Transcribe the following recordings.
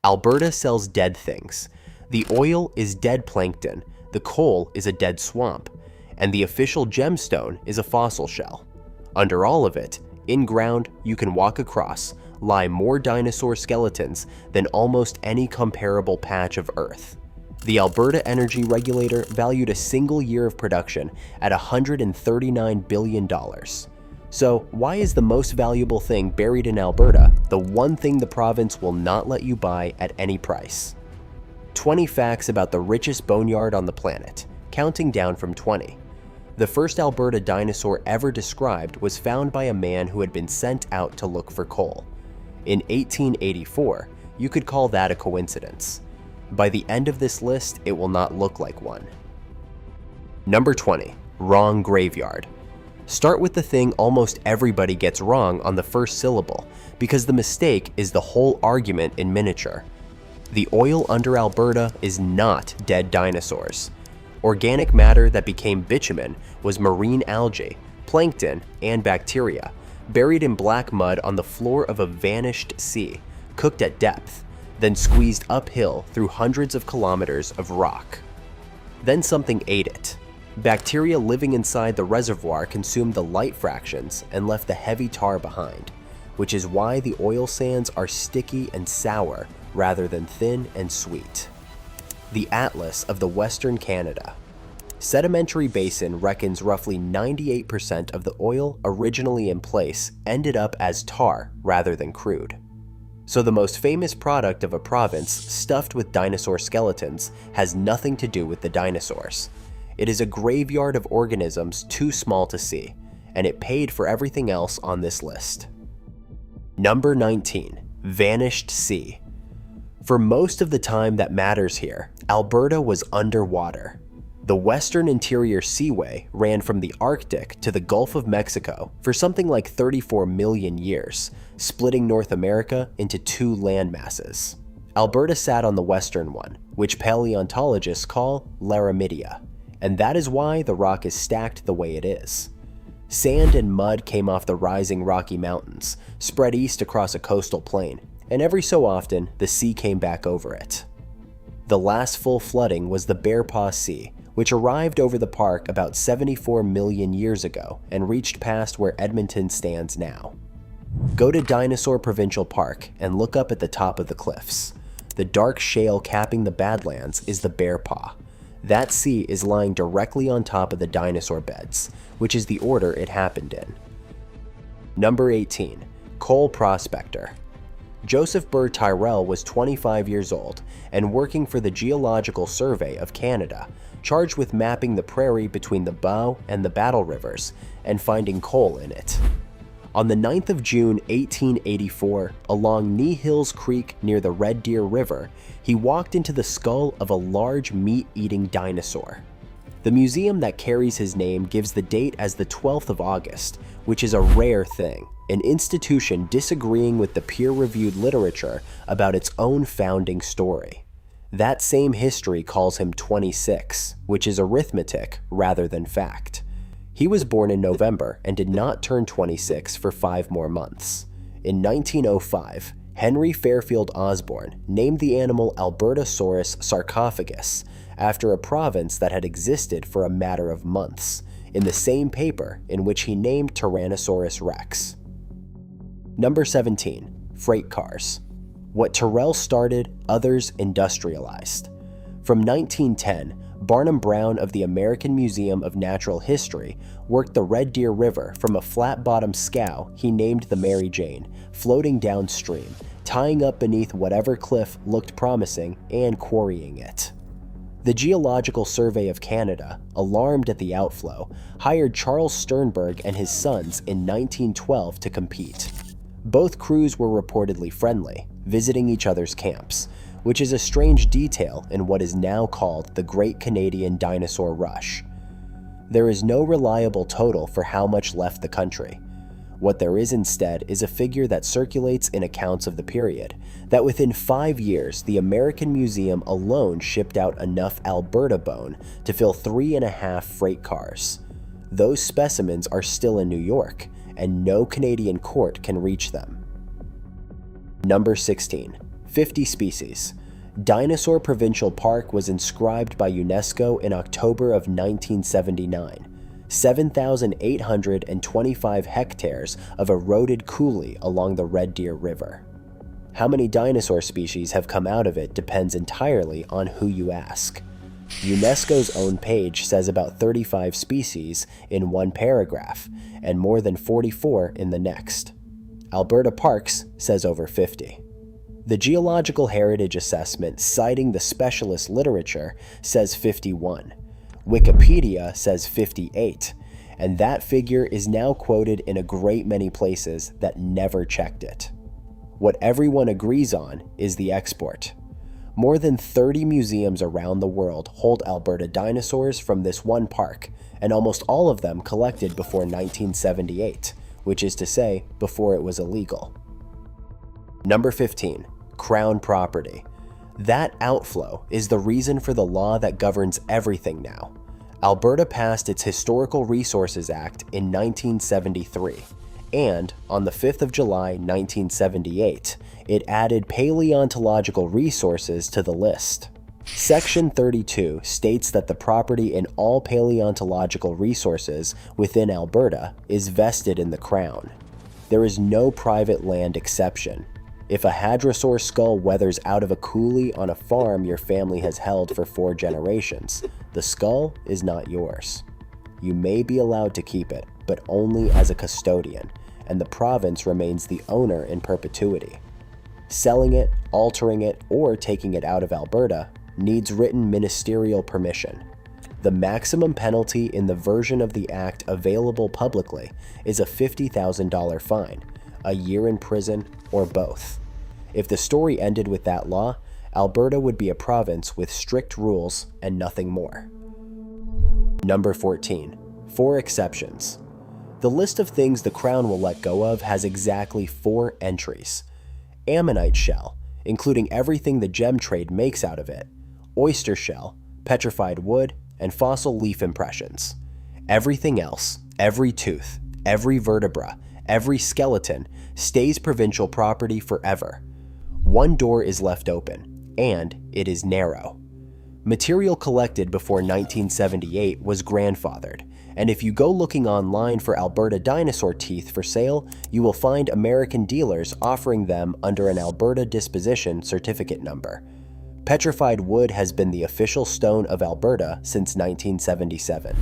Alberta sells dead things. The oil is dead plankton, the coal is a dead swamp, and the official gemstone is a fossil shell. Under all of it, in ground you can walk across, lie more dinosaur skeletons than almost any comparable patch of Earth. The Alberta Energy Regulator valued a single year of production at $139 billion. So why is the most valuable thing buried in Alberta the one thing the province will not let you buy at any price? 20 facts about the richest boneyard on the planet, counting down from 20. The first Alberta dinosaur ever described was found by a man who had been sent out to look for coal. In 1884, you could call that a coincidence. By the end of this list, it will not look like one. Number 20. Wrong graveyard. Start with the thing almost everybody gets wrong on the first syllable, because the mistake is the whole argument in miniature. The oil under Alberta is not dead dinosaurs. Organic matter that became bitumen was marine algae, plankton, and bacteria, buried in black mud on the floor of a vanished sea, cooked at depth, then squeezed uphill through hundreds of kilometers of rock. Then something ate it. Bacteria living inside the reservoir consumed the light fractions and left the heavy tar behind, which is why the oil sands are sticky and sour rather than thin and sweet. The Atlas of the Western Canada. Sedimentary Basin reckons roughly 98% of the oil originally in place ended up as tar rather than crude. So the most famous product of a province stuffed with dinosaur skeletons has nothing to do with the dinosaurs. It is a graveyard of organisms too small to see, and it paid for everything else on this list. Number 19. Vanished Sea. For most of the time that matters here, Alberta was underwater. The Western Interior Seaway ran from the Arctic to the Gulf of Mexico for something like 34 million years, splitting North America into two landmasses. Alberta sat on the western one, which paleontologists call Laramidia, and that is why the rock is stacked the way it is. Sand and mud came off the rising Rocky Mountains, spread east across a coastal plain, and every so often the sea came back over it. The last full flooding was the Bearpaw Sea, which arrived over the park about 74 million years ago and reached past where Edmonton stands now. Go to Dinosaur Provincial Park and look up at the top of the cliffs. The dark shale capping the Badlands is the Bearpaw. That sea is lying directly on top of the dinosaur beds, which is the order it happened in. Number 18. Coal Prospector. Joseph Burr Tyrrell was 25 years old and working for the Geological Survey of Canada, charged with mapping the prairie between the Bow and the Battle Rivers and finding coal in it. On the 9th of June 1884, along Knee Hills Creek near the Red Deer River, he walked into the skull of a large meat-eating dinosaur. The museum that carries his name gives the date as the 12th of August, which is a rare thing, an institution disagreeing with the peer-reviewed literature about its own founding story. That same history calls him 26, which is arithmetic rather than fact. He was born in November and did not turn 26 for 5 more months. In 1905, Henry Fairfield Osborn named the animal Albertosaurus sarcophagus after a province that had existed for a matter of months, in the same paper in which he named Tyrannosaurus rex. Number 17. Freight cars. What Tyrrell started, others industrialized. From 1910, Barnum Brown of the American Museum of Natural History worked the Red Deer River from a flat-bottom scow he named the Mary Jane, floating downstream, tying up beneath whatever cliff looked promising and quarrying it. The Geological Survey of Canada, alarmed at the outflow, hired Charles Sternberg and his sons in 1912 to compete. Both crews were reportedly friendly, visiting each other's camps, which is a strange detail in what is now called the Great Canadian Dinosaur Rush. There is no reliable total for how much left the country. What there is instead is a figure that circulates in accounts of the period, that within 5 years the American Museum alone shipped out enough Alberta bone to fill 3.5 freight cars. Those specimens are still in New York, and no Canadian court can reach them. Number 16. 50 species. Dinosaur Provincial Park was inscribed by UNESCO in October of 1979. 7,825 hectares of eroded coulee along the Red Deer River. How many dinosaur species have come out of it depends entirely on who you ask. UNESCO's own page says about 35 species in one paragraph, and more than 44 in the next. Alberta Parks says over 50. The Geological Heritage Assessment, citing the specialist literature, says 51. Wikipedia says 58, and that figure is now quoted in a great many places that never checked it. What everyone agrees on is the export. More than 30 museums around the world hold Alberta dinosaurs from this one park, and almost all of them collected before 1978, which is to say, before it was illegal. Number 15. Crown property. That outflow is the reason for the law that governs everything now. Alberta passed its Historical Resources Act in 1973, and on the 5th of July 1978, it added paleontological resources to the list. Section 32 states that the property in all paleontological resources within Alberta is vested in the Crown. There is no private land exception. If a hadrosaur skull weathers out of a coulee on a farm your family has held for 4 generations, the skull is not yours. You may be allowed to keep it, but only as a custodian, and the province remains the owner in perpetuity. Selling it, altering it, or taking it out of Alberta needs written ministerial permission. The maximum penalty in the version of the act available publicly is a $50,000 fine, a year in prison, or both. If the story ended with that law, Alberta would be a province with strict rules and nothing more. Number 14. 4 exceptions. The list of things the Crown will let go of has exactly 4 entries. Ammonite shell, including everything the gem trade makes out of it, oyster shell, petrified wood, and fossil leaf impressions. Everything else, every tooth, every vertebra, every skeleton, stays provincial property forever. One door is left open, and it is narrow. Material collected before 1978 was grandfathered, and if you go looking online for Alberta dinosaur teeth for sale, you will find American dealers offering them under an Alberta Disposition Certificate number. Petrified wood has been the official stone of Alberta since 1977.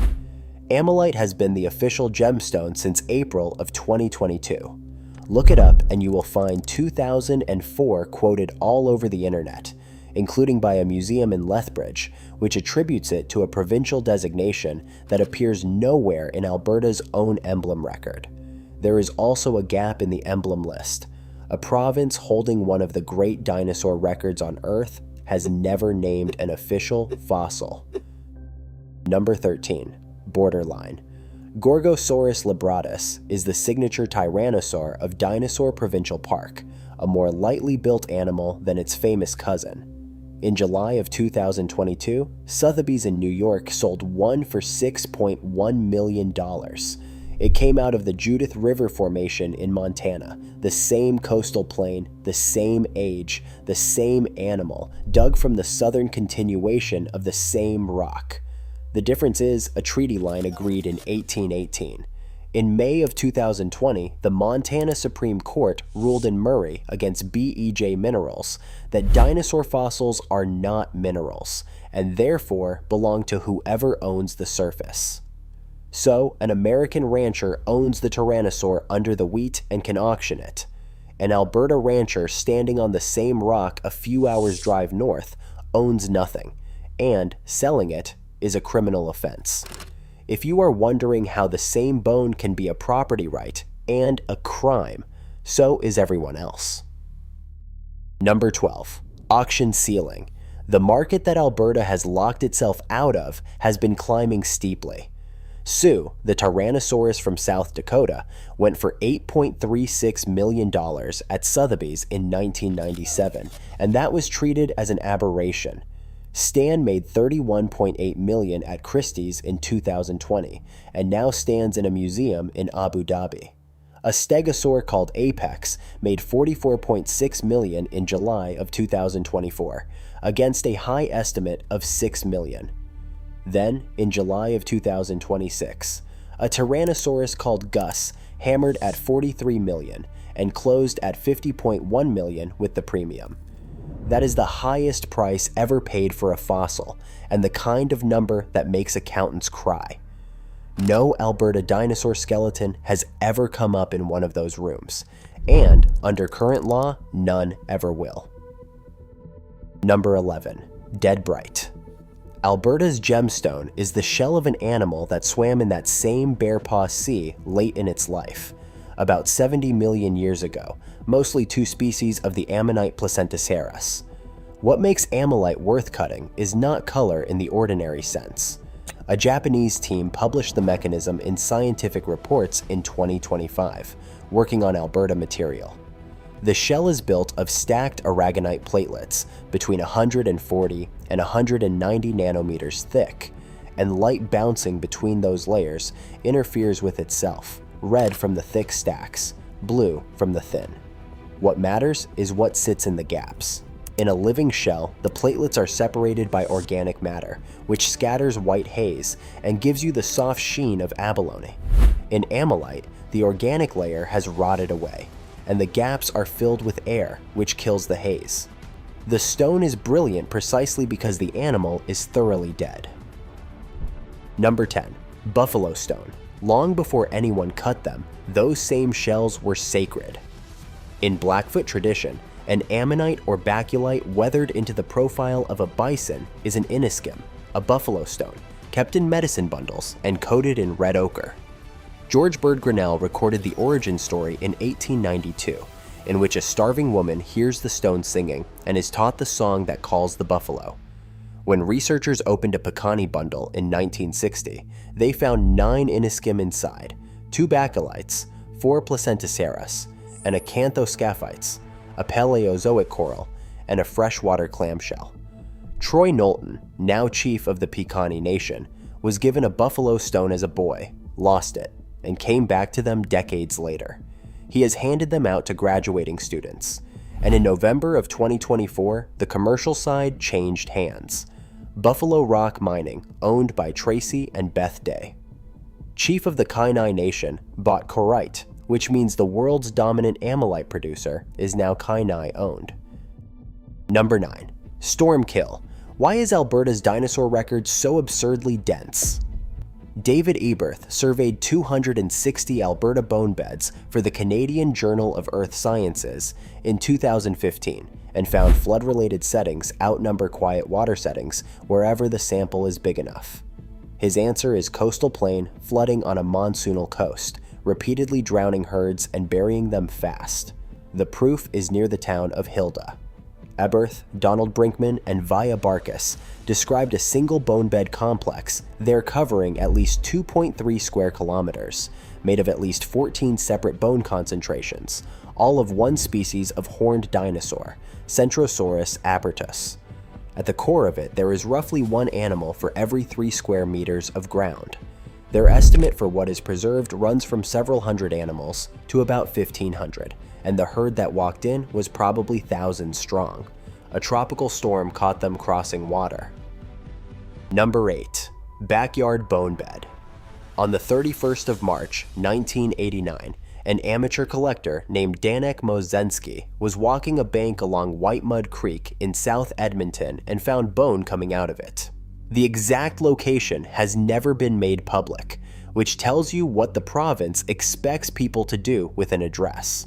Ammonite has been the official gemstone since April of 2022. Look it up and you will find 2004 quoted all over the internet, including by a museum in Lethbridge, which attributes it to a provincial designation that appears nowhere in Alberta's own emblem record. There is also a gap in the emblem list. A province holding one of the great dinosaur records on Earth has never named an official fossil. Number 13. Borderline. Gorgosaurus libratus is the signature tyrannosaur of Dinosaur Provincial Park, a more lightly built animal than its famous cousin. In July of 2022, Sotheby's in New York sold one for $6.1 million. It came out of the Judith River Formation in Montana, the same coastal plain, the same age, the same animal, dug from the southern continuation of the same rock. The difference is a treaty line agreed in 1818. In May of 2020, the Montana Supreme Court ruled in Murray against BEJ Minerals that dinosaur fossils are not minerals, and therefore belong to whoever owns the surface. So, an American rancher owns the tyrannosaur under the wheat and can auction it. An Alberta rancher standing on the same rock a few hours' drive north owns nothing, and selling it is a criminal offense. If you are wondering how the same bone can be a property right and a crime, so is everyone else. Number 12. Auction ceiling. The market that Alberta has locked itself out of has been climbing steeply. Sioux, the Tyrannosaurus from South Dakota, went for $8.36 million at Sotheby's in 1997, and that was treated as an aberration. Stan made $31.8 million at Christie's in 2020, and now stands in a museum in Abu Dhabi. A stegosaur called Apex made $44.6 million in July of 2024, against a high estimate of $6 million. Then, in July of 2026, a Tyrannosaurus called Gus hammered at $43 million and closed at $50.1 million with the premium. That is the highest price ever paid for a fossil, and the kind of number that makes accountants cry. No Alberta dinosaur skeleton has ever come up in one of those rooms, and under current law, none ever will. Number 11. Deadbright. Alberta's gemstone is the shell of an animal that swam in that same Bear Paw Sea late in its life, about 70 million years ago, mostly two species of the ammonite Placentaceras. What makes ammonite worth cutting is not color in the ordinary sense. A Japanese team published the mechanism in Scientific Reports in 2025, working on Alberta material. The shell is built of stacked aragonite platelets between 140 and 190 nanometers thick, and light bouncing between those layers interferes with itself, red from the thick stacks, blue from the thin. What matters is what sits in the gaps. In a living shell, the platelets are separated by organic matter, which scatters white haze and gives you the soft sheen of abalone. In ammonite, the organic layer has rotted away, and the gaps are filled with air, which kills the haze. The stone is brilliant precisely because the animal is thoroughly dead. Number 10. Buffalo stone. Long before anyone cut them, those same shells were sacred. In Blackfoot tradition, an ammonite or baculite weathered into the profile of a bison is an iniskim, a buffalo stone, kept in medicine bundles and coated in red ochre. George Bird Grinnell recorded the origin story in 1892, in which a starving woman hears the stone singing and is taught the song that calls the buffalo. When researchers opened a Pecani bundle in 1960, they found 9 iniskim inside, 2 baculites, 4 Placentaceras, and acanthoscaphites, a Paleozoic coral, and a freshwater clamshell. Troy Knowlton, now chief of the Pecani Nation, was given a buffalo stone as a boy, lost it, and came back to them decades later. He has handed them out to graduating students, and in November of 2024, the commercial side changed hands. Buffalo Rock Mining, owned by Tracy and Beth Day. Chief of the Kainai Nation bought Korite, which means the world's dominant ammonite producer is now Kainai owned. Number 9. Stormkill. Why is Alberta's dinosaur record so absurdly dense? David Eberth surveyed 260 Alberta bone beds for the Canadian Journal of Earth Sciences in 2015 and found flood-related settings outnumber quiet water settings wherever the sample is big enough. His answer is coastal plain flooding on a monsoonal coast, repeatedly drowning herds and burying them fast. The proof is near the town of Hilda. Eberth, Donald Brinkman, and Via Barkas described a single bone bed complex there covering at least 2.3 square kilometers, made of at least 14 separate bone concentrations, all of one species of horned dinosaur, Centrosaurus apertus. At the core of it, there is roughly one animal for every 3 square meters of ground. Their estimate for what is preserved runs from several hundred animals to about 1,500, and the herd that walked in was probably thousands strong. A tropical storm caught them crossing water. Number 8. Backyard bone bed. On the 31st of March, 1989, an amateur collector named Danek Mozensky was walking a bank along White Mud Creek in South Edmonton and found bone coming out of it. The exact location has never been made public, which tells you what the province expects people to do with an address.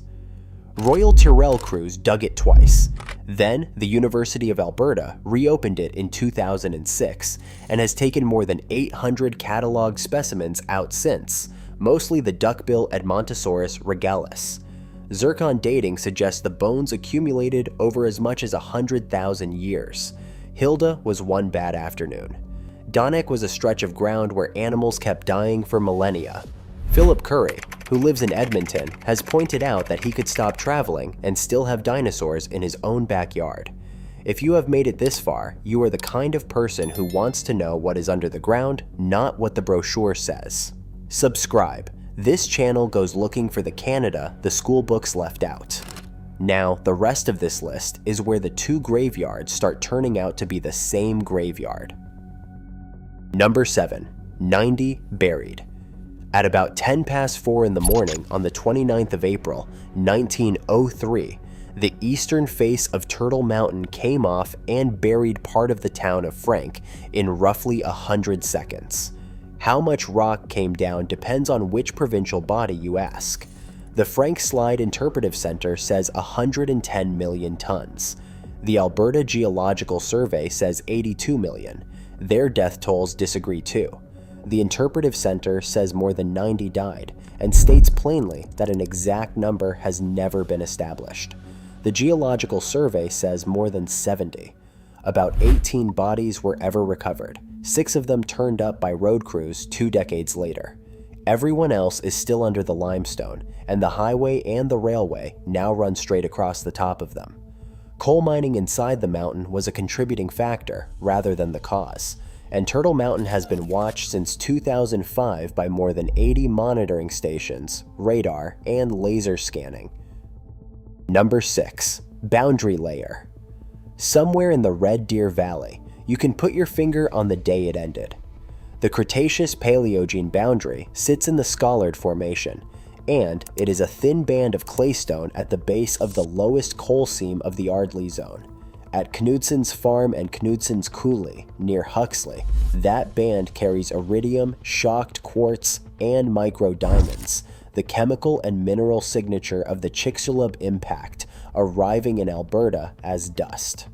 Royal Tyrrell crews dug it twice. Then, the University of Alberta reopened it in 2006 and has taken more than 800 cataloged specimens out since, mostly the duckbill Edmontosaurus regalis. Zircon dating suggests the bones accumulated over as much as 100,000 years. Hilda was one bad afternoon. Danek was a stretch of ground where animals kept dying for millennia. Philip Curry, who lives in Edmonton, has pointed out that he could stop traveling and still have dinosaurs in his own backyard. If you have made it this far, you are the kind of person who wants to know what is under the ground, not what the brochure says. Subscribe. This channel goes looking for the Canada the school books left out. Now, the rest of this list is where the two graveyards start turning out to be the same graveyard. Number 7. 90 buried. At about 10 past 4 in the morning on the 29th of April, 1903, the eastern face of Turtle Mountain came off and buried part of the town of Frank in roughly 100 seconds. How much rock came down depends on which provincial body you ask. The Frank Slide Interpretive Center says 110 million tons. The Alberta Geological Survey says 82 million. Their death tolls disagree too. The Interpretive Center says more than 90 died and states plainly that an exact number has never been established. The Geological Survey says more than 70. About 18 bodies were ever recovered, 6 of them turned up by road crews 2 decades later. Everyone else is still under the limestone, and the highway and the railway now run straight across the top of them. Coal mining inside the mountain was a contributing factor rather than the cause, and Turtle Mountain has been watched since 2005 by more than 80 monitoring stations, radar, and laser scanning. Number 6. Boundary layer. Somewhere in the Red Deer Valley, you can put your finger on the day it ended. The Cretaceous-Paleogene boundary sits in the Scollard Formation, and it is a thin band of claystone at the base of the lowest coal seam of the Ardley Zone. At Knudson's Farm and Knudson's Coulee, near Huxley, that band carries iridium, shocked quartz, and microdiamonds, the chemical and mineral signature of the Chicxulub impact, arriving in Alberta as dust.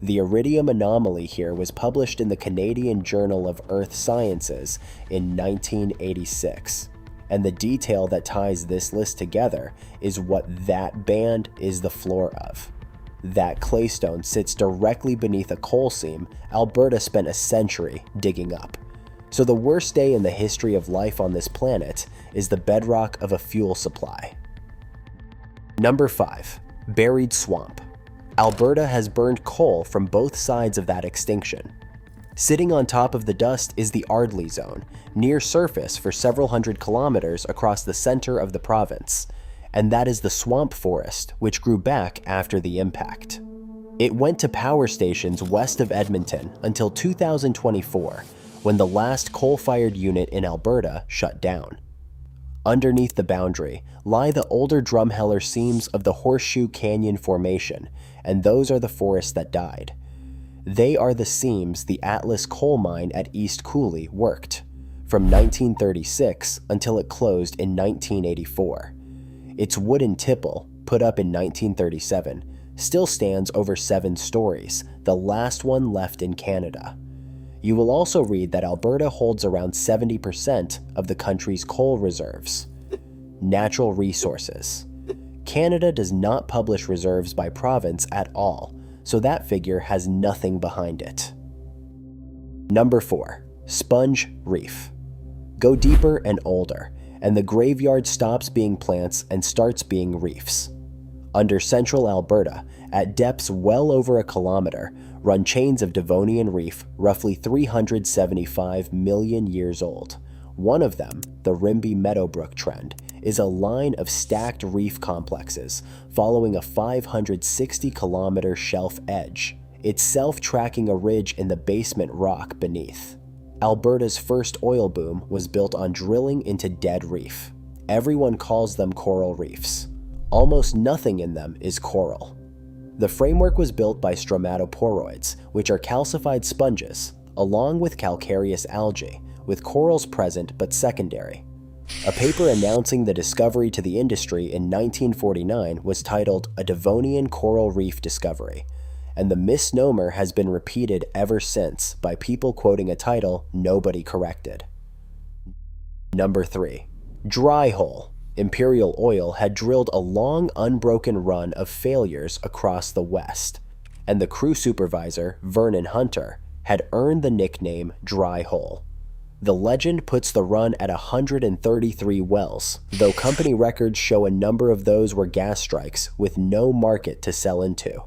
The iridium anomaly here was published in the Canadian Journal of Earth Sciences in 1986, and the detail that ties this list together is what that band is the floor of. That claystone sits directly beneath a coal seam Alberta spent a century digging up. So the worst day in the history of life on this planet is the bedrock of a fuel supply. Number 5. Buried swamp. Alberta has burned coal from both sides of that extinction. Sitting on top of the dust is the Ardley Zone, near surface for several hundred kilometers across the center of the province, and that is the swamp forest which grew back after the impact. It went to power stations west of Edmonton until 2024, when the last coal-fired unit in Alberta shut down. Underneath the boundary lie the older drumheller seams of the Horseshoe Canyon Formation, and those are the forests that died. They are the seams the Atlas coal mine at East Coulee worked, from 1936 until it closed in 1984. Its wooden tipple, put up in 1937, still stands over 7 stories, the last one left in Canada. You will also read that Alberta holds around 70% of the country's coal reserves. Natural resources. Canada does not publish reserves by province at all, so that figure has nothing behind it. Number 4. Sponge reef. Go deeper and older, and the graveyard stops being plants and starts being reefs. Under central Alberta, at depths well over a kilometer, run chains of Devonian reef roughly 375 million years old. One of them, the Rimbey Meadowbrook Trend, is a line of stacked reef complexes following a 560-kilometer shelf edge, itself tracking a ridge in the basement rock beneath. Alberta's first oil boom was built on drilling into dead reef. Everyone calls them coral reefs. Almost nothing in them is coral. The framework was built by stromatoporoids, which are calcified sponges, along with calcareous algae, with corals present but secondary. A paper announcing the discovery to the industry in 1949 was titled A Devonian Coral Reef Discovery, and the misnomer has been repeated ever since by people quoting a title nobody corrected. Number 3. Dry hole. Imperial Oil had drilled a long unbroken run of failures across the West, and the crew supervisor, Vernon Hunter, had earned the nickname Dry Hole. The legend puts the run at 133 wells, though company records show a number of those were gas strikes with no market to sell into.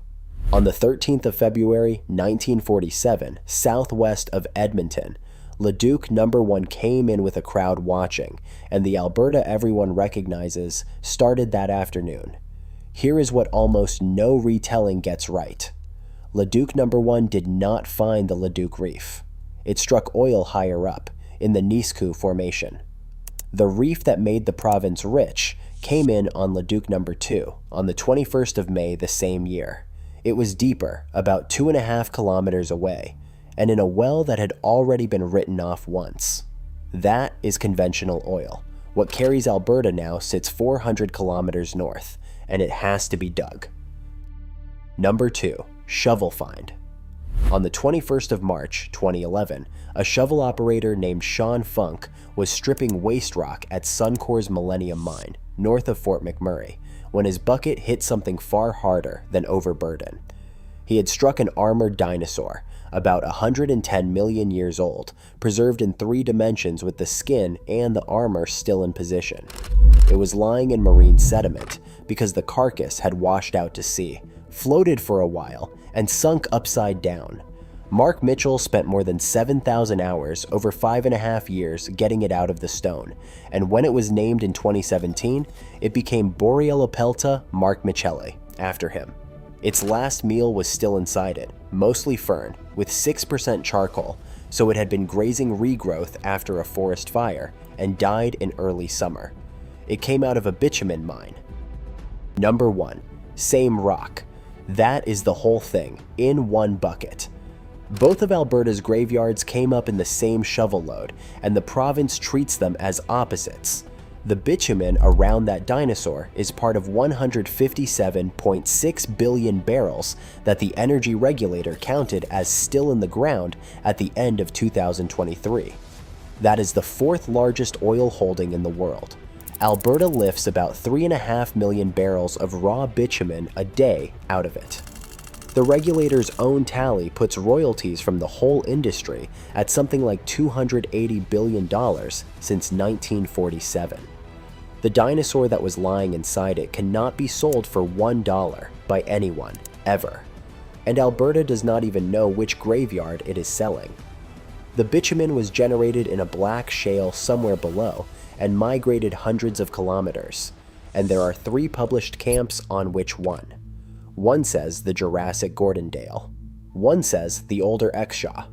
On the 13th of February, 1947, southwest of Edmonton, Leduc #1 came in with a crowd watching, and the Alberta everyone recognizes started that afternoon. Here is what almost no retelling gets right. Leduc #1 did not find the Leduc Reef. It struck oil higher up, in the Nisku Formation. The reef that made the province rich came in on Leduc #2 on the 21st of May the same year. It was deeper, about 2.5 kilometers away, and in a well that had already been written off once. That is conventional oil. What carries Alberta now sits 400 kilometers north, and it has to be dug. Number 2. Shovel find. On the 21st of March, 2011, a shovel operator named Sean Funk was stripping waste rock at Suncor's Millennium Mine, north of Fort McMurray, when his bucket hit something far harder than overburden. He had struck an armored dinosaur, about 110 million years old, preserved in 3 dimensions with the skin and the armor still in position. It was lying in marine sediment because the carcass had washed out to sea, floated for a while, and sunk upside down. Mark Mitchell spent more than 7,000 hours over 5.5 years getting it out of the stone, and when it was named in 2017, it became Borealopelta Mark Michelli, after him. Its last meal was still inside it, mostly fern, with 6% charcoal, so it had been grazing regrowth after a forest fire and died in early summer. It came out of a bitumen mine. Number 1. Same rock. That is the whole thing, in one bucket. Both of Alberta's graveyards came up in the same shovel load, and the province treats them as opposites. The bitumen around that dinosaur is part of 157.6 billion barrels that the energy regulator counted as still in the ground at the end of 2023. That is the 4th largest oil holding in the world. Alberta lifts about 3.5 million barrels of raw bitumen a day out of it. The regulator's own tally puts royalties from the whole industry at something like $280 billion since 1947. The dinosaur that was lying inside it cannot be sold for $1 by anyone, ever. And Alberta does not even know which graveyard it is selling. The bitumen was generated in a black shale somewhere below and migrated hundreds of kilometers, and there are 3 published camps on which one. One says the Jurassic Gordondale. One says the older Exshaw.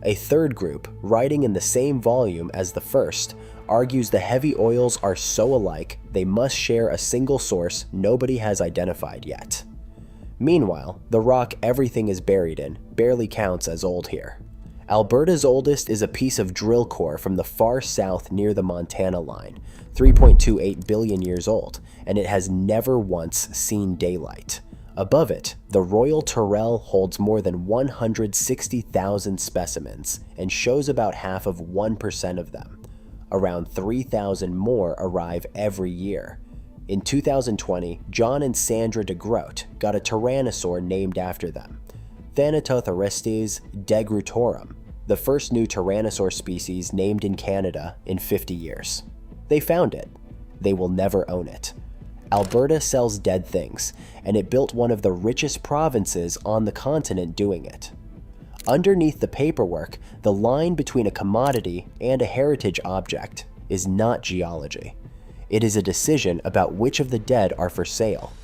A third group, writing in the same volume as the first, argues the heavy oils are so alike they must share a single source nobody has identified yet. Meanwhile, the rock everything is buried in barely counts as old here. Alberta's oldest is a piece of drill core from the far south near the Montana line, 3.28 billion years old, and it has never once seen daylight. Above it, the Royal Tyrrell holds more than 160,000 specimens and shows about half of 1% of them. Around 3,000 more arrive every year. In 2020, John and Sandra DeGroat got a tyrannosaur named after them, Thanatothorestes degrutorum, the first new tyrannosaur species named in Canada in 50 years. They found it. They will never own it. Alberta sells dead things, and it built one of the richest provinces on the continent doing it. Underneath the paperwork, the line between a commodity and a heritage object is not geology. It is a decision about which of the dead are for sale.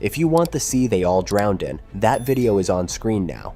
If you want the sea they all drowned in, that video is on screen now,